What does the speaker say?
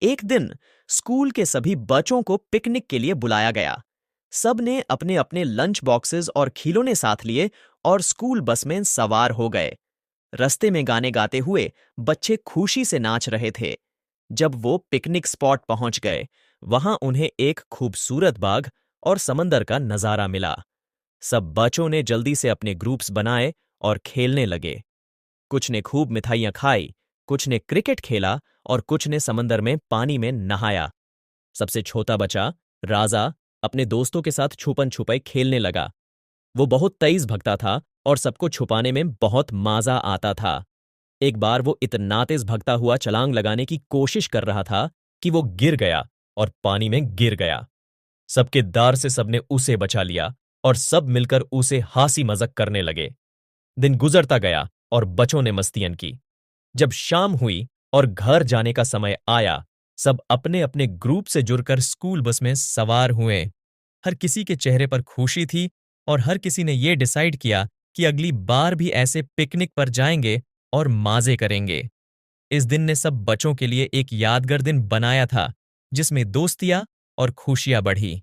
एक दिन स्कूल के सभी बच्चों को पिकनिक के लिए बुलाया गया। सब ने अपने अपने लंच बॉक्सेस और खिलौने साथ लिए और स्कूल बस में सवार हो गए। रास्ते में गाने गाते हुए बच्चे खुशी से नाच रहे थे। जब वो पिकनिक स्पॉट पहुंच गए, वहां उन्हें एक खूबसूरत बाग और समंदर का नजारा मिला। सब बच्चों ने जल्दी से अपने ग्रुप्स बनाए और खेलने लगे। कुछ ने खूब मिठाइयां खाई, कुछ ने क्रिकेट खेला और कुछ ने समंदर में पानी में नहाया। सबसे छोटा बच्चा राजा अपने दोस्तों के साथ छुपन छुपाई खेलने लगा। वो बहुत तेज भगता था और सबको छुपाने में बहुत मजा आता था। एक बार वो इतना तेज भगता हुआ छलांग लगाने की कोशिश कर रहा था कि वो गिर गया और पानी में गिर गया। सबके दार से सबने उसे बचा लिया और सब मिलकर उसे हंसी मजाक करने लगे। दिन गुजरता गया और बच्चों ने मस्तियां की। जब शाम हुई और घर जाने का समय आया, सब अपने अपने ग्रुप से जुड़कर स्कूल बस में सवार हुए। हर किसी के चेहरे पर खुशी थी और हर किसी ने यह डिसाइड किया कि अगली बार भी ऐसे पिकनिक पर जाएंगे और मजे करेंगे। इस दिन ने सब बच्चों के लिए एक यादगार दिन बनाया था, जिसमें दोस्तियां और खुशियां बढ़ी।